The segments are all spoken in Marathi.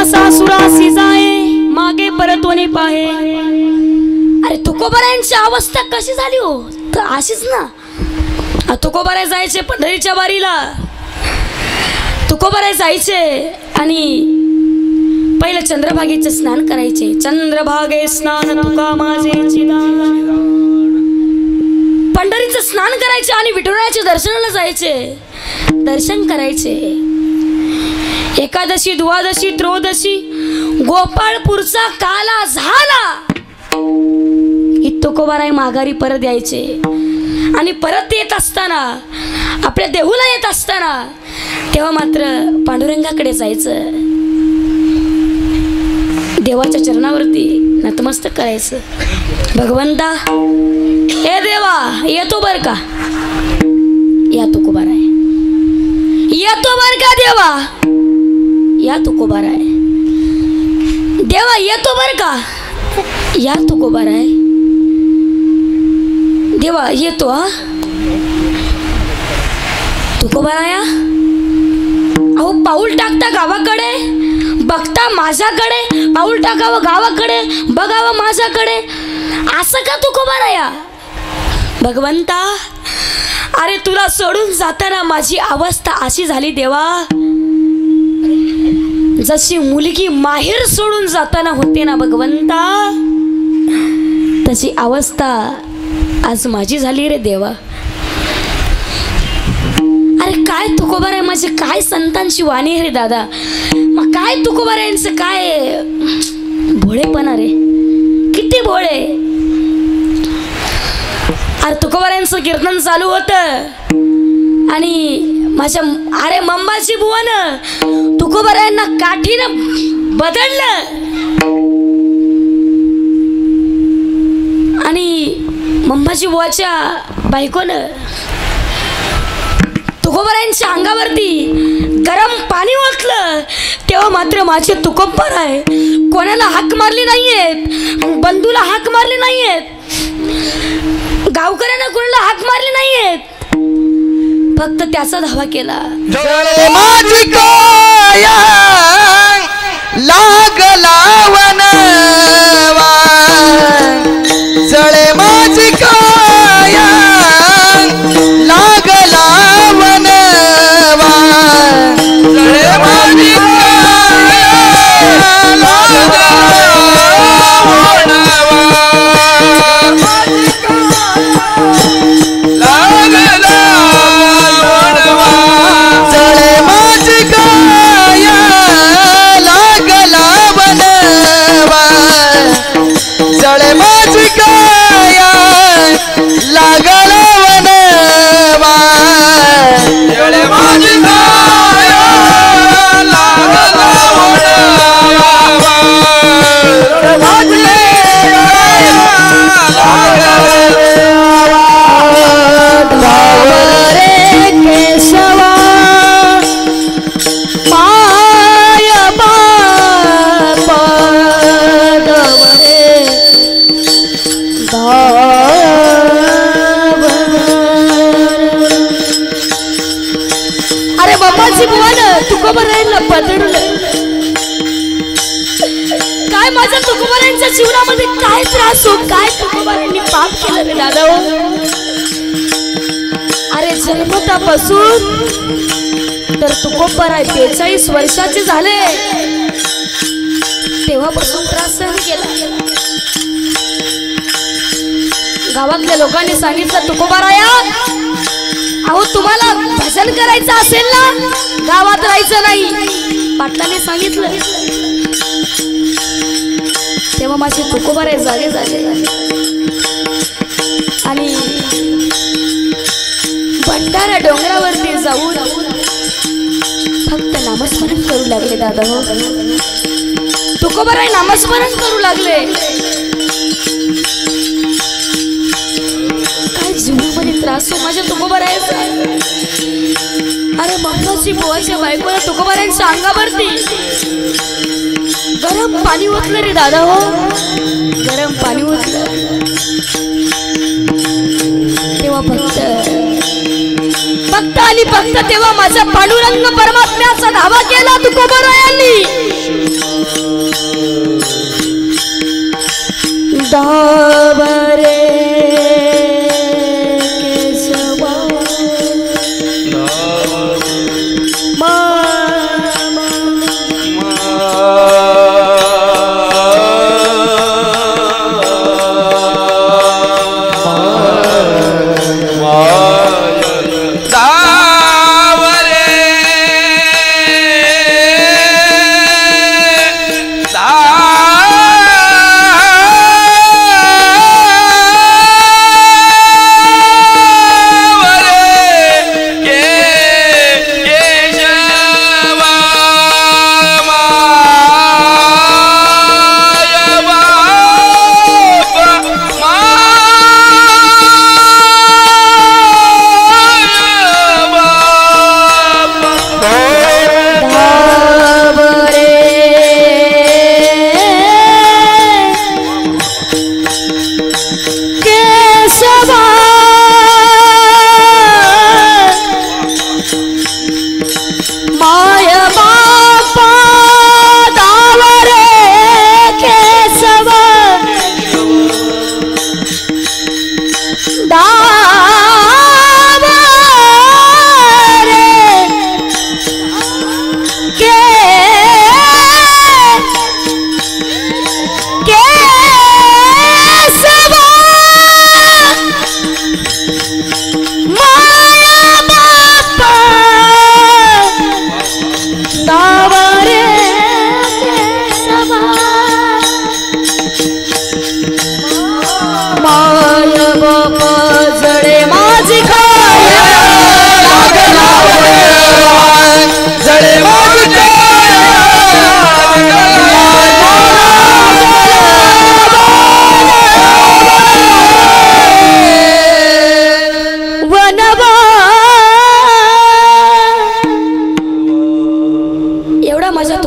सासुरासी जाये मागे परतोनी पाहे। अरे तुकोबारायांची अवस्था कशी झाली हो? तर अशीच ना, तुकोबाराय जायचे पंढरीच्या वारीला, तुकोबाराय जायचे आणि पहिले चंद्रभागेचे स्नान करायचे। चंद्रभागे स्नान तुका माझे चिदान, पंढरीचं स्नान करायचे आणि विठुरायाच्या दर्शनाला जायचे, दर्शन करायचे। एकादशी द्वादशी त्रयोदशी गोपाळपूरचा काला झाला की तुकोबाराय माघारी परत यायचे आणि परत येत असताना, आपल्या देहूला येत असताना तेव्हा मात्र पांडुरंगाकडे जायचं, देवाच्या चरणावरती नतमस्तक करायचं। भगवंता हे देवा येतो बर का, या तुकोबाराय येतो बर का, देवा या तुकोबाराय, देवा येतो बर का, या तुकोबाराय, देवा येतो हा तुकोबाराया। अहो पाऊल टाकता गावाकडे, बघता माझ्याकडे, पाऊल टाकावं गावाकडे, बघावं माझ्याकडे, असं का तुकोबाराया? भगवंता अरे तुला सोडून जाताना माझी अवस्था अशी झाली देवा, जशी मुलगी माहेर सोडून जाताना होते ना भगवंता, तशी अवस्था आज माझी झाली रे देवा। अरे काय तुकोबाराय माझे, काय संतांची वाणी आहे रे दादा, मग काय तुकोबारायांचं काय भोळेपणा रे, किती भोळे। अरे तुकोबारायांचं कीर्तन चालू होतं आणि माझ्या अरे मंबाची बुवानं तुकोबारायांना काठीनं बदललं आणि मंबाची बुवाच्या बायकोनं तुकोबारायांच्या अंगावरती गरम पाणी ओतलं। तेव्हा मात्र माझे तुकोबाराय कोणाला हाक मारली नाहीयेत, बंधूला हाक मारली नाहीयेत, गावकऱ्यांना कोणाला हाक मारली नाहीयेत, फक्त त्याचा धावा केला। जळे माझी काया लागला वनवा, जळे माझी काया लागला वनवा, जळे माझी काया लागला काय माझ्या तुकोबारायांच्या जीवनामध्ये काय त्रास हो, काय तुकोबारायांनी पाप केलं रे दादा हो? अरे जन्मतापासून तर तुकोबाराय 43 वर्षाचे झाले, तेव्हापासून त्रास सहन केला। गावातल्या लोकांनी सांगितलं तुकोबाराया अहो तुम्हाला भजन करायचं असेल ना गावात राहायचं नाही, पाटलाने सांगितलं। तेव्हा माझे तुकोबाराय जागे झाले आणि भंडारा डोंगरावरती जाऊन फक्त नामस्मरण करू लागले दादा हो। तुकोबाराय नामस्मरण करू लागले। काय जीवनामध्ये त्रास हो माझ्या तुकोबारायचा। अरे मंगाची बुवाच्या बायकोला तुकोबारायांच्या अंगावरती गरम पाणी ओतलं रे दादा हो, गरम पाणी ओतलं। तेव्हा फक्त आणि फक्त तेव्हा माझा पांडुरंग परमात्म्याचा धावा केला तुकोबारायांनी।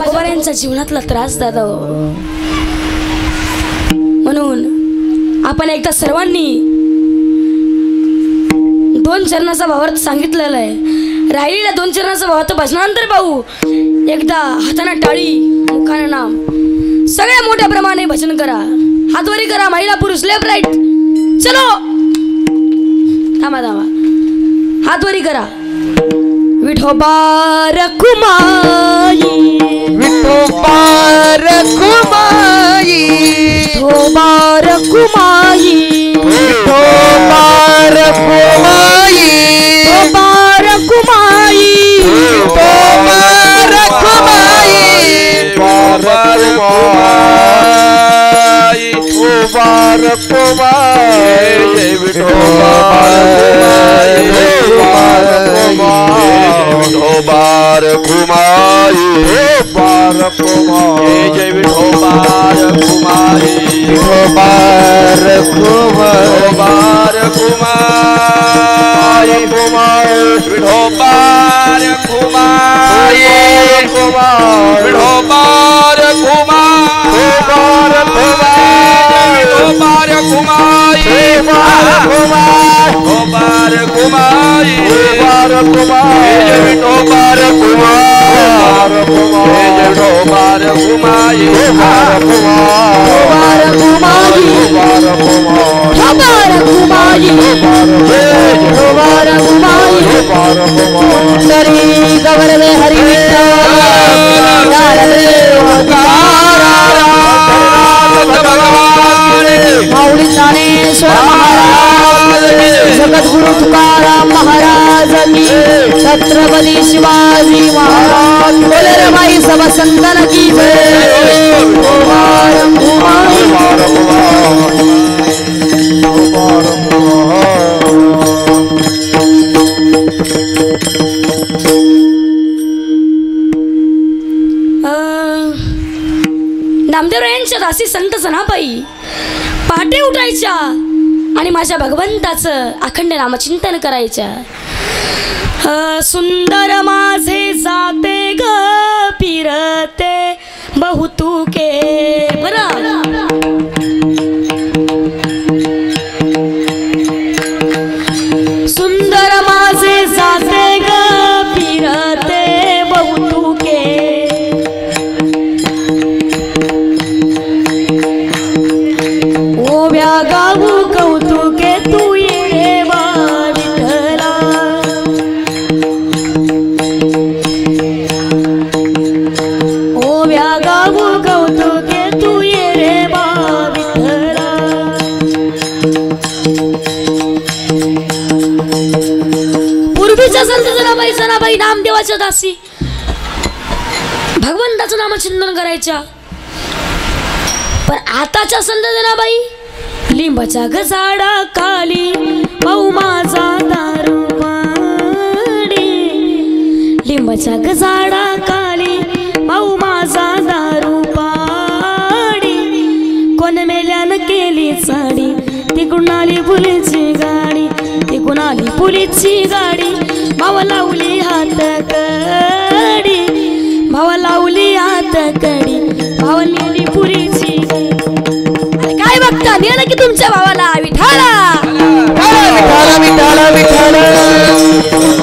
तुकोबारायांचा जीवनातला त्रास दादा हो. म्हणून आपण एकदा सर्वांनी 2 चरणाचा भावार्थ सांगितलेला आहे. राहिलेल्या 2 चरणाचा भावार्थ भजनानंतर पाहू. एकदा हाताने टाळी मुखाने नाम सगळ्या मोठ्या प्रमाणे भजन करा. हातवरी करा महिला पुरुष लेफ्ट राईट चलो. थांबा हातवरी करा. विठोबा रखुमाई विठोबा रखुमाई विठोबा रखुमाई विठोबा रखुमाई विठोबा रखुमाई विठोबा रखुमाई विठोबार कुमारी जय विठोबार कुमारी विठोबार विठोबार कुमारी विठोबार कुमारी विठोबार कुमारी विठोबार कुमारी विठोबार कुमारी विठोबार कुमारी गौरवे हरि माऊली ज्ञानेश्वर महाराज जगद्गुरु तुकाराम महाराज की छत्रपती शिवाजी महाराज बोले रे भाई सब संतन की जय. नामदेवरायांच्या दासी संत जनाबाई पहाटे उठायच्या आणि माझ्या भगवंताचं अखंड नामचिंतन करायच्या. सुंदर माझे जाते ग फिरते बहुतुके बरं. सुंदर माझे जाते ग फिरते बहुतुके ओव्या गाऊ कौतुके तू ये वा विठ्ठला. ओव्या गाऊ कौतुके तू ये रे वा विठ्ठला. पूर्वीच्या संत जनाबाई नामदेवाच्या दासी भगवंताचं नामचिंतन करायच्या. पण आताच्या संत जनाबाई लिंबाच्या गजाडा खाली पाऊ माझा दारू पाडी. लिंबाच्या गजाडा खाली पाऊ माझा दारू पाडी. कोण मेल्यानं केली साडी ती कुणाली पुलीची गाडी. ती कुणाली पुलीची गाडी भाव लावली हात कडी. भाव लावली हात कडी भाव नेली पुरीची. काय बघता नेलं की तुमच्या भावाला विठाला. विठाला विठाला विठाला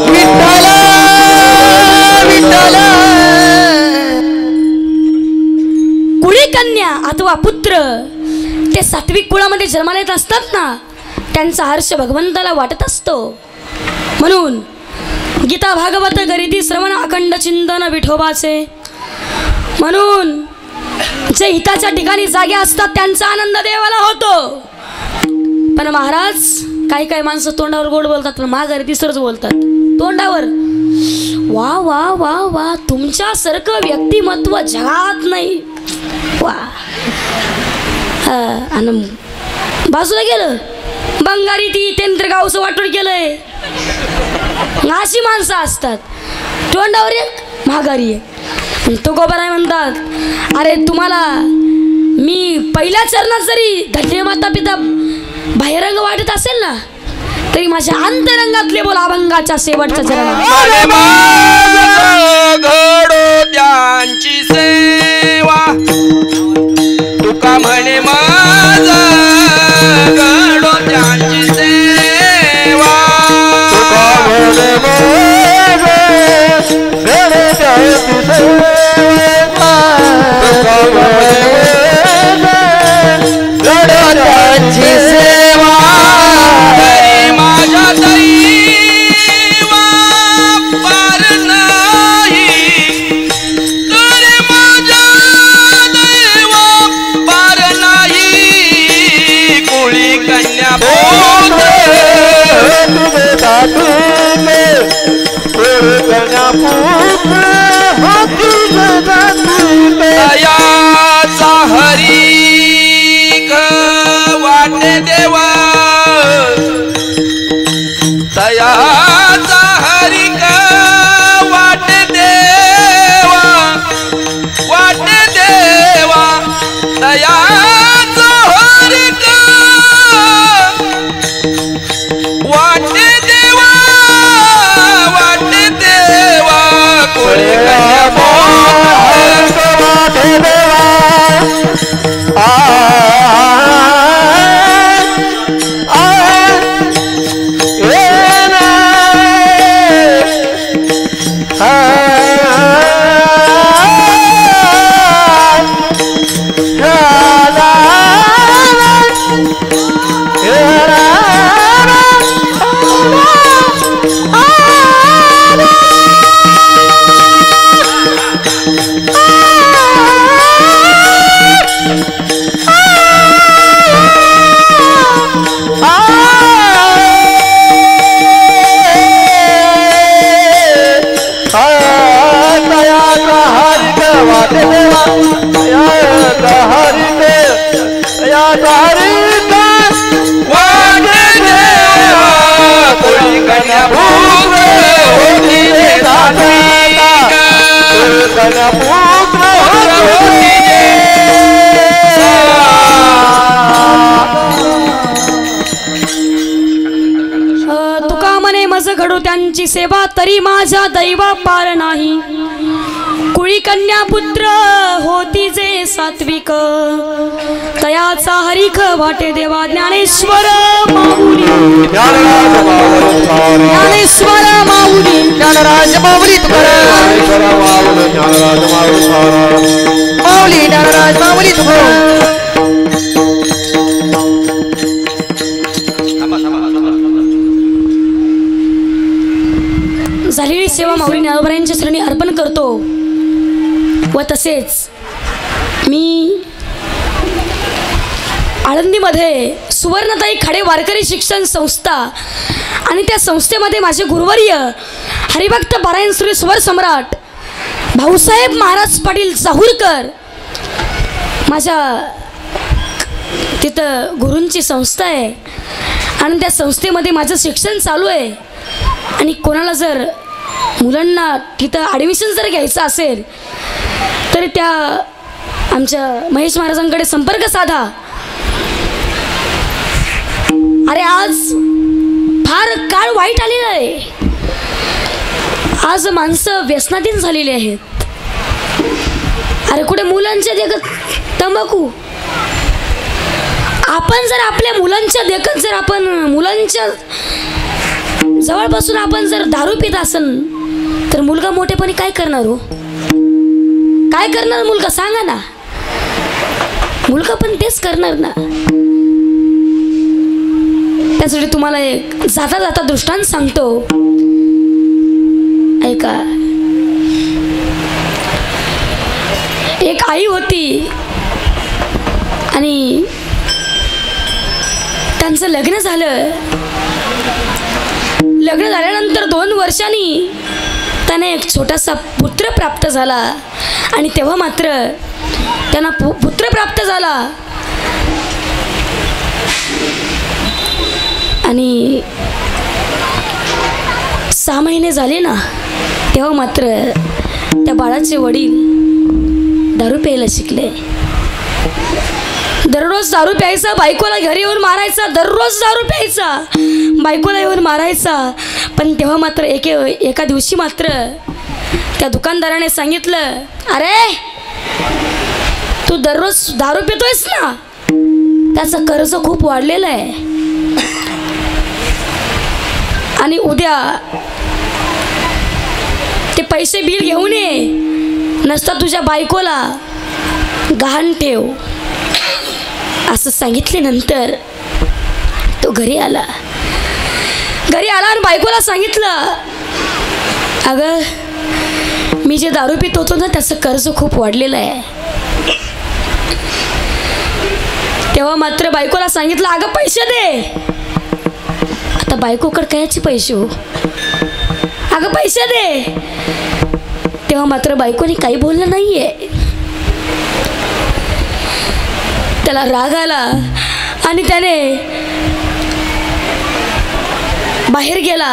विठाला विठाला. कुळी कन्या अथवा पुत्र ते सात्विक कुळामध्ये जन्माला येत असतात ना त्यांचा हर्ष भगवंताला वाटत असतो. म्हणून गीता भागवत गरिती श्रवण अखंड चिंतन विठोबाचे. म्हणून जे हिताच्या ठिकाणी जागे असतात त्यांचा आनंद देवाला होतो. पण महाराज काही माणसं तोंडावर गोड बोलतात पण माघारी तिसरंच बोलतात तोंडावर. वा वा वा वा तुमच्यासारखं व्यक्तिमत्व जगात नाही वा. आणि बाजूला गेलं बंगारी ती तेंत्रगावचं वाटून केलंय. अशी माणसं असतात तोंडावर एक माघारी आहे. तुकोबाराय म्हणतात अरे तुम्हाला मी पहिल्या चरणात जरी धन्य माता पिता बाहेरंग वाटत असेल ना तरी माझ्या अंतरंगातले बोल अभंगाच्या शेवटच्या चरणात म्हणे माझं घडो त्यांची सेवा तुका म्हणे माझं घडो त्यांची सेवा तरी माझ्या दैवा पार नाही तरी माझ्या दैवा पार नाही कोळी कन्या दयाचा हरी वाटे देवा दयाचा हरी वाटे देवा वाटे देवा दयाचा हरी वाटे देवा वाटे देवा कोळी कन्या तुका म्हणे मज घडो त्यांची सेवा तरी माझ्या दैवा पार नाही कुळी कन्या पुत्र होती जे सात्विक तयाचा हरिख वाटे देवा ज्ञानेश्वर माऊली ज्ञानेश्वर माऊली ज्ञानराज माऊली तुकाराम माऊली ज्ञानराज माऊली तुकाराम झालेली सेवा माऊली ज्ञानोबरायांच्या चरणी अर्पण करतो व तसेच मी आळंदीमध्ये सुवर्णताई खाडे वारकरी शिक्षण संस्था आणि त्या संस्थेमध्ये माझे गुरुवर्य हरिभक्त पारायण श्री स्वर सम्राट भाऊसाहेब महाराज पाटील चाहूरकर माझ्या तिथं गुरूंची संस्था आहे आणि त्या संस्थेमध्ये माझं शिक्षण चालू आहे आणि कोणाला जर मुलांना तिथं ॲडमिशन जर घ्यायचं असेल तर त्या आमच्या महेश महाराजांकडे संपर्क साधा. अरे आज फार काळ वाईट आलेला आहे. आज माणसं व्यसनाधीन झालेली आहेत. अरे कुठे मुलांच्या देखत तंबाखू. आपण जर आपल्या मुलांच्या देखत जर आपण मुलांच्या जवळपासून आपण जर दारू पित असन तर मुलगा मोठेपणी काय करणार हो? काय करणार मुलगा सांगा ना. मुलगा पण तेच करणार ना. त्यासाठी तुम्हाला एक जाता जाता दृष्टांत सांगतो ऐका. एक आई होती आणि त्यांचं लग्न झालं. लग्न झाल्यानंतर 2 वर्षांनी त्यांना एक छोटासा पुत्र प्राप्त झाला आणि तेव्हा मात्र त्यांना पुत्र प्राप्त झाला आणि 6 महिने झाले ना तेव्हा मात्र त्या बाळाचे वडील दारू प्यायला शिकले. दररोज दारू प्यायचा, बायकोला घरी येऊन मारायचा, दररोज दारू प्यायचा, बायकोला येऊन मारायचा. पण तेव्हा मात्र एका दिवशी मात्र त्या दुकानदाराने सांगितलं, अरे तू दररोज दारू पितोयस ना, त्याचं कर्ज खूप वाढलेलं आहे आणि उद्या ते पैसे बिल घेऊन ये, नसता तुझ्या बायकोला गहाण ठेव. असं सांगितल्यानंतर तो घरी आला आणि बायकोला सांगितलं, अगं मी जे दारू पित होतो ना त्याचं कर्ज खूप वाढलेलं आहे. तेव्हा मात्र बायकोला सांगितलं, अगं पैसे दे. आता बायकोकडे कायचे पैसे हो, अगं पैसे दे. तेव्हा मात्र बायकोने काही बोललं नाहीये. त्याला राग आला आणि त्याने बाहेर गेला.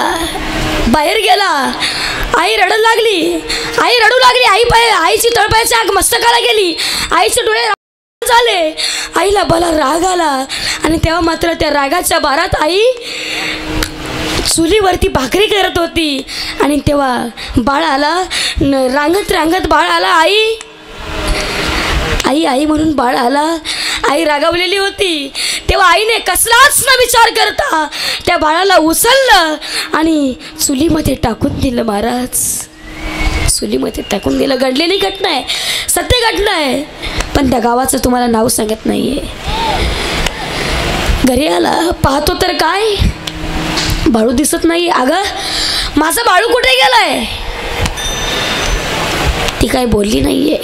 आई रडू लागली. आईची तळपायाची आग मस्तकाला गेली. आईचे डोळे झाले. आईला भला राग आला आणि तेव्हा मात्र त्या रागाच्या भारात आई चुलीवरती भाकरी करत होती आणि तेव्हा बाळ आला. रांगत बाळ आला. आई म्हणून बाळ आला. आई रागावलेली होती. तेव्हा आईने कसलाच न विचार करता त्या बाळाला उचललं आणि चुलीमध्ये टाकून दिलं. महाराज, चुलीमध्ये टाकून दिलं. घडलेली घटना आहे, सत्य घटना आहे, पण त्या गावाचं तुम्हाला नाव सांगत नाहीये. घरी आला, पाहतो तर काय, बाळू दिसत नाही. अगं माझा बाळू कुठे गेलाय? ती काय बोलली नाहीये.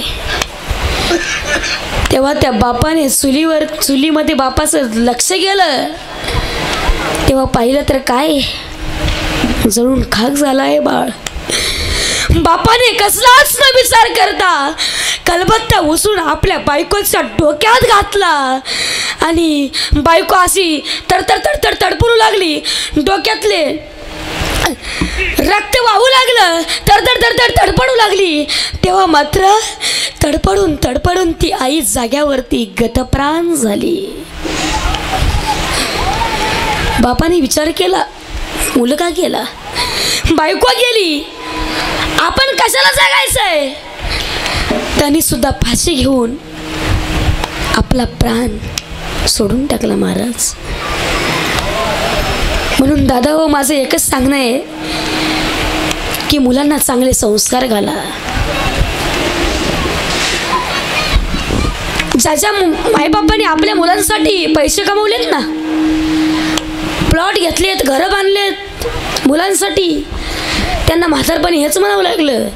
तेव्हा त्या बापाने चुलीमध्ये बापाचं लक्ष गेलं. तेव्हा पाहिलं तर काय, जळून खाक झाला आहे बाळ. बापाने कसलाच न विचार करता कलबत्ता उचलून आपल्या बायकोच्या डोक्यात घातला आणि बायको अशी तडतड तडपडू लागली. डोक्यातले रक्त वाहू लागलं. तडतड तडपडू लागली. तेव्हा मात्र तडपडून ती आई जाग्यावरती गतप्राण झाली. बापाने विचार केला, मुलगा गेला, बायको गेली, आपण कशाला जगायचंय? त्यांनी सुद्धा फाशी घेऊन आपला प्राण सोडून टाकला. महाराज, म्हणून दादा हो, माझं एकच सांगणं आहे की मुलांना चांगले संस्कार घाला. ज्याच्या मायबापाने आपल्या मुलांसाठी पैसे कमवलेत ना, प्लॉट घेतलेत, घरं बांधलेत मुलांसाठी, त्यांना म्हातारपणी हेच म्हणावं लागलं,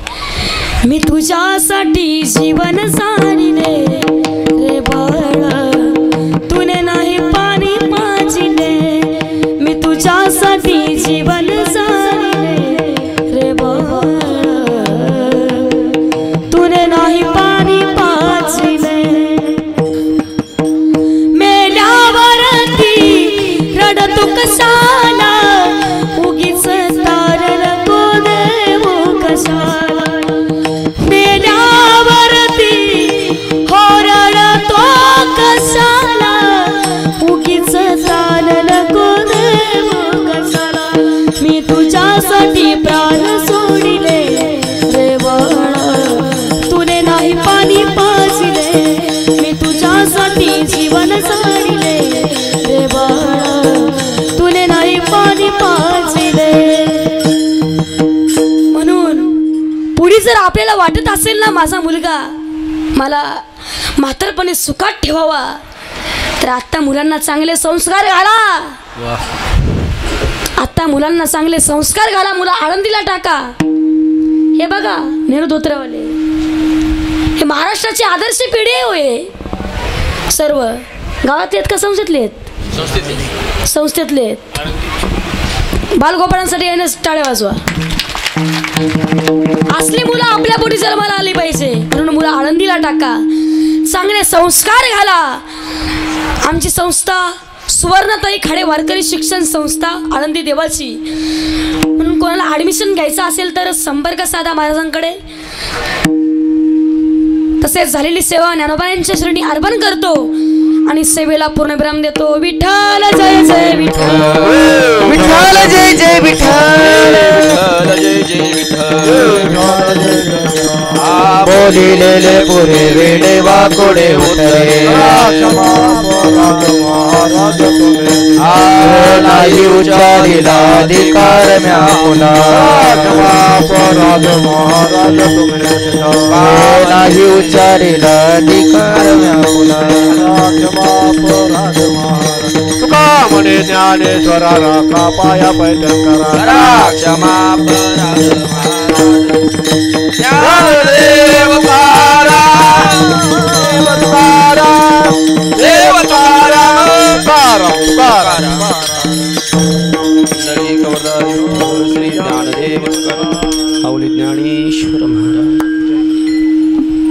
मी तुझ्यासाठी जीवन जाणिले रे बाळा, तुने नाही पाणी पाजिले, मी तुझ्यासाठी जीवन जाणिले रे बाळा, तुने नाही पाणी पाजिले. मेल्यावरती रडतो कशाला, उगीच तारण को देऊ कशाला. मेल्यावरती हो रडतो कशाला, उगीच तारण को देऊ कशाला. मी तुझ्यासाठी प्राण सोडिले रे बाळा, तुने नाही पाणी पाजिले, मी तुझ्यासाठी जीवन जाणिले रे बाळा, तुने नाही पाणी पाजिले. म्हणून पुढे जर आपल्याला वाटत असेल ना, माझा मुलगा मला म्हातारपणे सुखात ठेवावा, तर आत्ता मुलांना चांगले संस्कार घाला. आत्ता मुलांना चांगले संस्कार घाला. मुलं आळंदीला टाका. हे बघा नेहरू धोत्रवाले, हे महाराष्ट्राची आदर्श पिढी आहे होय. सर्व गावातले आहेत का संस्थेतले आहेत? संस्थेतले आहेत. बालगोपाळांसाठी याने टाळ्या वाजवा. असली मुलं आपल्या पोटी जन्माला आली पाहिजे. म्हणून मुलं आळंदीला टाका, चांगले संस्कार घाला. आमची संस्था सुवर्णताई खाडे वारकरी शिक्षण संस्था आळंदी देवाची. म्हणून कोणाला ॲडमिशन घ्यायचं असेल तर संपर्क साधा महाराजांकडे. तसेच झालेली सेवा ज्ञानोबा यांच्या श्रेणी अर्पण करतो. आणि सेवेला पूर्ण विराम देतो. विठ्ठल जय जय विठ्ठल. विठ्ठल जय जय विठ्ठल. जय जय विठ्ठल. बोलिलेले पुरे वेडे वाकोडे उतरे. नाही उच्चारिला अधिकार म्या पुन्हा. नाही उच्चारिला अधिकार म्या पुन्हा. तुका म्हणे ज्ञानेश्वरा राखा पाया पैदल करा. क्षमा ज्ञानदेव